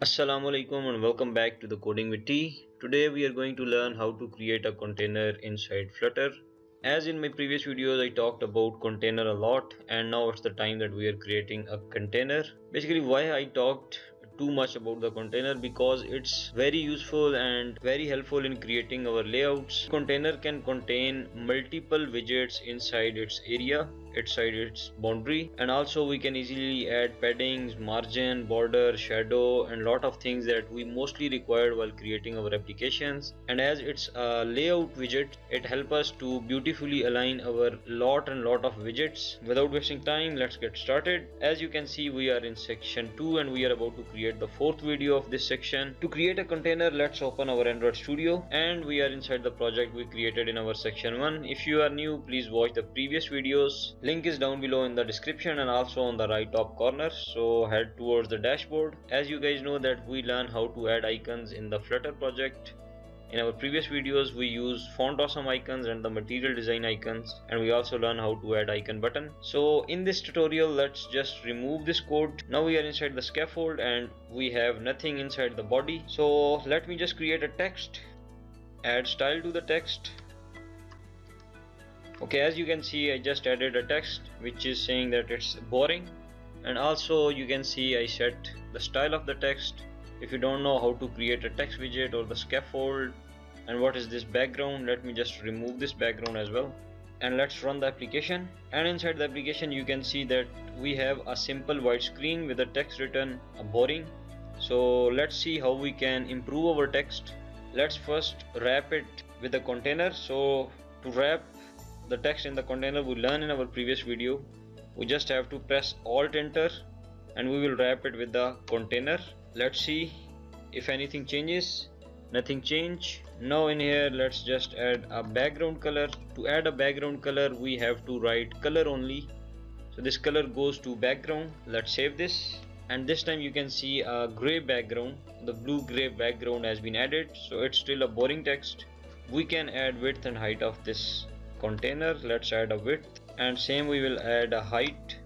Assalamu alaikum and welcome back to the Coding with T. Today we are going to learn how to create a container inside Flutter. As in my previous videos I talked about container a lot, and now it's the time that we are creating a container. Basically why I talked too much about the container, because it's very useful and very helpful in creating our layouts. Container can contain multiple widgets inside its area, inside its boundary, and also we can easily add paddings, margin, border, shadow, and lot of things that we mostly require while creating our applications. And as it's a layout widget, it helps us to beautifully align our lot of widgets. Without wasting time, let's get started. As you can see, we are in section 2 and we are about to create the fourth video of this section. To create a container, let's open our Android Studio, and we are inside the project we created in our section 1. If you are new, please watch the previous videos. Link is down below in the description and also on the right top corner. So head towards the dashboard. As you guys know that we learn how to add icons in the Flutter project. In our previous videos we use font awesome icons and the material design icons, and we also learn how to add icon button. So in this tutorial let's just remove this code. Now we are inside the scaffold and we have nothing inside the body. So let me just create a text, add style to the text. Okay, as you can see I just added a text which is saying that it's boring, and also you can see I set the style of the text. If you don't know how to create a text widget or the scaffold and what is this background, let me just remove this background as well, and let's run the application. And inside the application you can see that we have a simple white screen with the text written boring. So let's see how we can improve our text. Let's first wrap it with a container. So to wrap the text in the container we learned in our previous video, we just have to press Alt Enter and we will wrap it with the container. Let's see if anything changes. Nothing change. Now in here let's just add a background color. To add a background color we have to write color only, so this color goes to background. Let's save this, and this time you can see a gray background. The blue gray background has been added, so it's still a boring text. We can add width and height of this container. Let's add a width, and same we will add a height.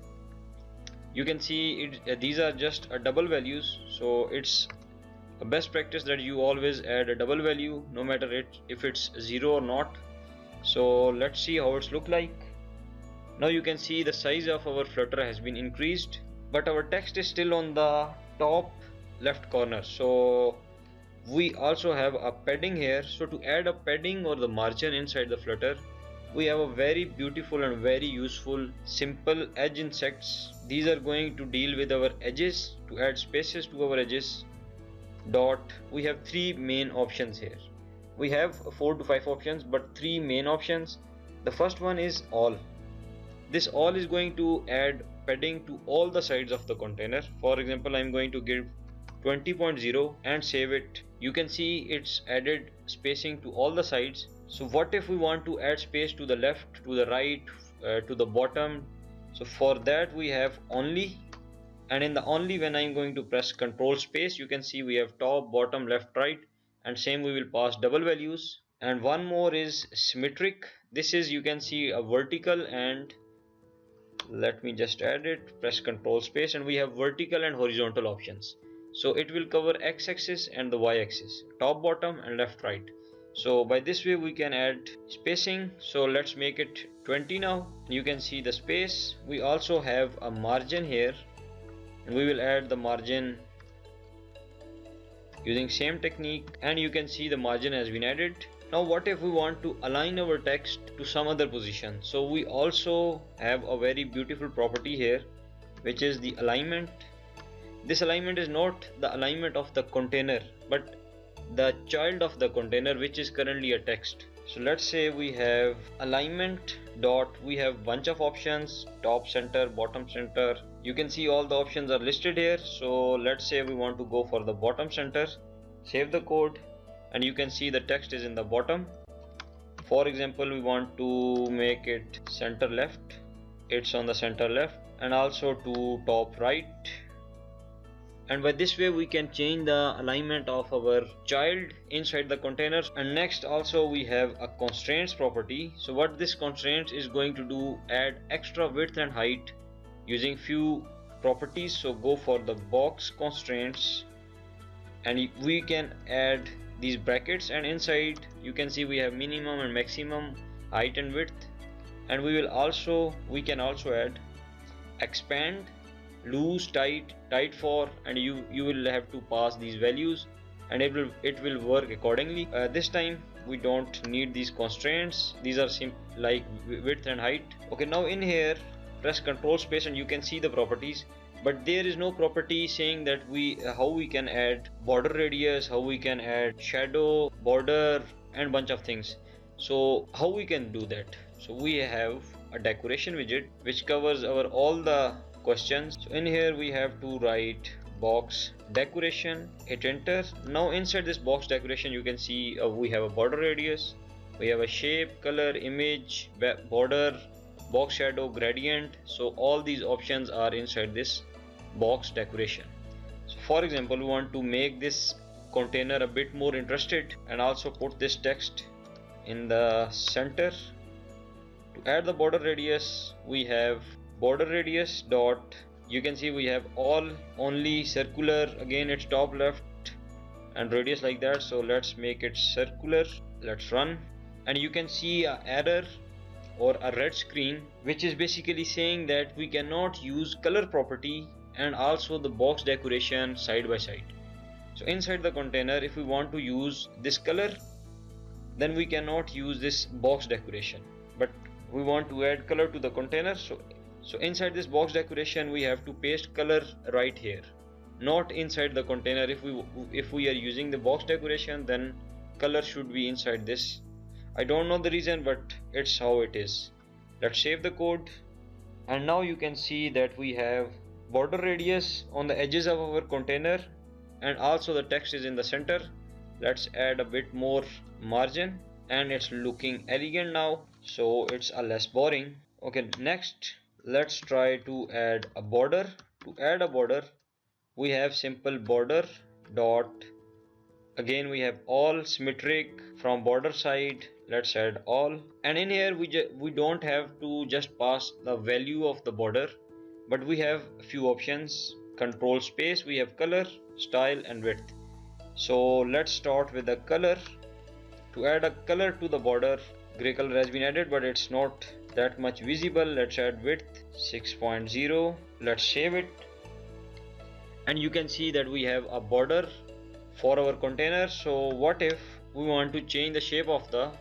You can see these are just double values, so it's a best practice that you always add a double value no matter if it's 0 or not. So let's see how it's look like. Now you can see the size of our Flutter has been increased, but our text is still on the top left corner. So we also have a padding here. So to add a padding or the margin inside the Flutter, we have a very beautiful and very useful simple edge insects. These are going to deal with our edges. To add spaces to our edges, dot, we have three main options here. We have 4 to 5 options, but three main options. The first one is all. This all is going to add padding to all the sides of the container. For example, I'm going to give 20.0 and save it. You can see it's added spacing to all the sides. So what if we want to add space to the left, to the right, to the bottom? So for that we have only, and in the only when I'm going to press control space, you can see we have top, bottom, left, right, and same we will pass double values. And one more is symmetric. This is, you can see, a vertical, and let me just add it, press control space, and we have vertical and horizontal options. So it will cover x-axis and the y-axis, top, bottom, and left, right. So by this way we can add spacing. So let's make it 20 now. You can see the space. We also have a margin here, and we will add the margin using same technique, and you can see the margin has been added. Now what if we want to align our text to some other position? So we also have a very beautiful property here, which is the alignment. This alignment is not the alignment of the container, but the child of the container, which is currently a text. So let's say we have alignment dot, we have bunch of options, top center, bottom center. You can see all the options are listed here. So let's say we want to go for the bottom center. Save the code, and you can see the text is in the bottom. For example, we want to make it center left, it's on the center left, and also to top right. And by this way we can change the alignment of our child inside the containers. And next also we have a constraints property. So what this constraints is going to do, add extra width and height using few properties. So go for the box constraints, and we can add these brackets, and inside you can see we have minimum and maximum height and width. And we can also add expand, loose, tight, tight for, and you will have to pass these values, and it will work accordingly. This time we don't need these constraints, these are like width and height. Okay, now in here press Control Space and you can see the properties, but there is no property saying that how we can add border radius, how we can add shadow, border, and bunch of things. So how we can do that? So we have a decoration widget which covers all the questions. So in here we have to write box decoration, hit enter. Now inside this box decoration you can see we have a border radius, we have a shape, color, image, border, box shadow, gradient. So all these options are inside this box decoration. So for example, we want to make this container a bit more interested and also put this text in the center. To add the border radius, we have border radius dot, you can see we have only circular, again it's top left and radius like that. So let's make it circular, let's run, and you can see an error or a red screen which is basically saying that we cannot use color property and also the box decoration side by side. So inside the container, if we want to use this color, then we cannot use this box decoration, but we want to add color to the container. So inside this box decoration we have to paste color right here, not inside the container. If we are using the box decoration, then color should be inside this. I don't know the reason, but it's how it is. Let's save the code, and now you can see that we have border radius on the edges of our container and also the text is in the center. Let's add a bit more margin and it's looking elegant now, so it's a less boring. Okay, next let's try to add a border. To add a border, we have simple border dot, again we have all symmetric from border side. Let's add all, and in here we don't have to just pass the value of the border, but we have a few options. Control Space, we have color, style, and width. So let's start with the color. To add a color to the border, gray color has been added, but it's not that much visible. Let's add width 6.0. Let's save it, and you can see that we have a border for our container. So what if we want to change the shape of the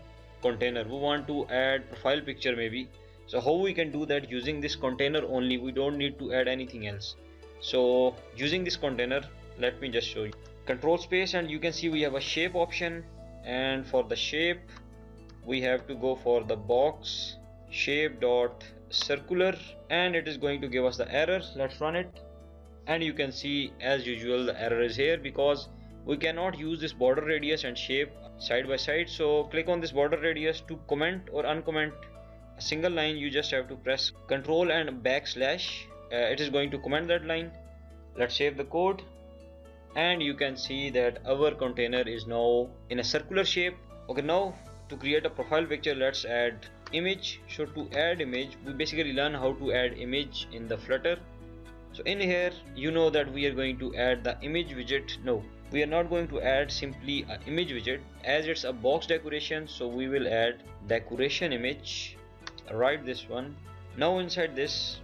container? We want to add profile picture maybe. So how we can do that? Using this container only, we don't need to add anything else. So using this container, let me just show you. Control Space, and you can see we have a shape option, and for the shape we have to go for the box shape dot circular, and it is going to give us the error. Let's run it, and you can see as usual the error is here because we cannot use this border radius and shape side by side. So click on this border radius. To comment or uncomment a single line, you just have to press Control and backslash. It is going to comment that line. Let's save the code, and you can see that our container is now in a circular shape. Okay, now to create a profile picture, let's add image. So to add image, we basically learn how to add image in the Flutter. So in here, you know that we are going to add the image widget. No, we are not going to add simply an image widget, as it's a box decoration. So we will add decoration image, write this one. Now inside this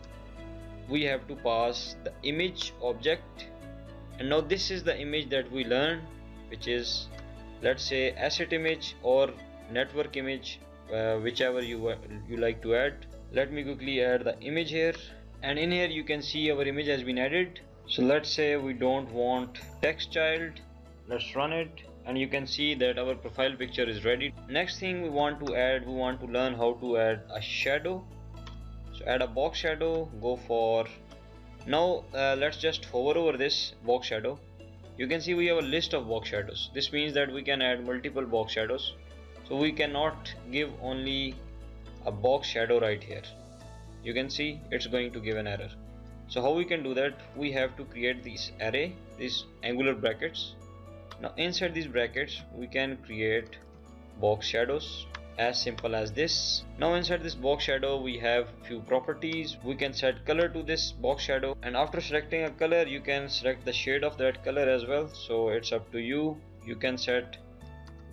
we have to pass the image object, and now this is the image that we learned, which is, let's say, asset image or network image, whichever you like to add. Let me quickly add the image here, and in here you can see our image has been added. So let's say we don't want text child. Let's run it, and you can see that our profile picture is ready. Next thing we want to add, we want to learn how to add a shadow. So add a box shadow, go for, now let's just hover over this box shadow. You can see we have a list of box shadows. This means that we can add multiple box shadows. So we cannot give only a box shadow right here. You can see it's going to give an error. So how we can do that? We have to create this array, these angular brackets. Now inside these brackets we can create box shadows. As simple as this. Now inside this box shadow we have few properties. We can set color to this box shadow, and after selecting a color you can select the shade of that color as well, so it's up to you. You can set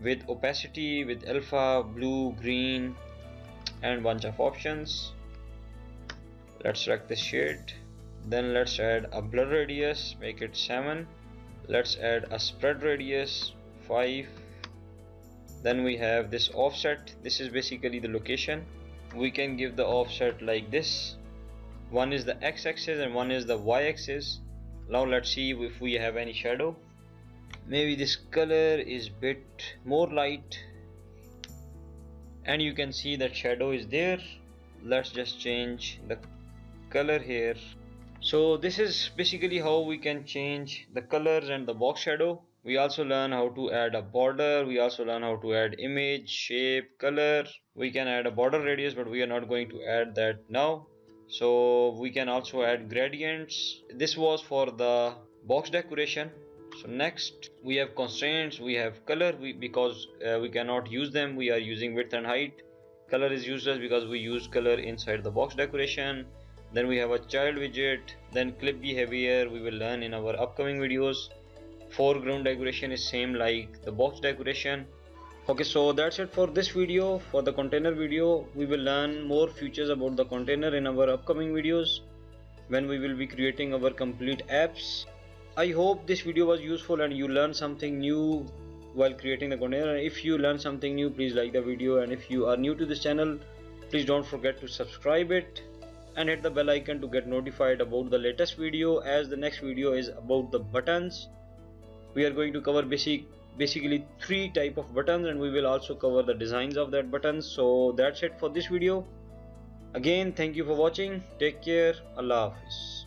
with opacity, with alpha, blue, green, and bunch of options. Let's select this shade. Then let's add a blur radius, make it 7. Let's add a spread radius 5. Then we have this offset. This is basically the location. We can give the offset like this. One is the x-axis and one is the y-axis. Now let's see if we have any shadow. Maybe this color is bit more light, and you can see that shadow is there. Let's just change the color here. So this is basically how we can change the colors and the box shadow. We also learn how to add a border. We also learn how to add image, shape, color. We can add a border radius, but we are not going to add that now. So we can also add gradients. This was for the box decoration. So next we have constraints. We have color, because we cannot use them, we are using width and height. Color is useless because we use color inside the box decoration. Then we have a child widget. Then clip behavior we will learn in our upcoming videos. Foreground decoration is same like the box decoration. Okay, so that's it for this video. For the container video, we will learn more features about the container in our upcoming videos when we will be creating our complete apps. I hope this video was useful and you learned something new while creating the container. If you learned something new, please like the video, and if you are new to this channel, please don't forget to subscribe it and hit the bell icon to get notified about the latest video, as the next video is about the buttons. We are going to cover basically 3 type of buttons, and we will also cover the designs of that buttons. So that's it for this video. Again, thank you for watching. Take care. Allah Hafiz.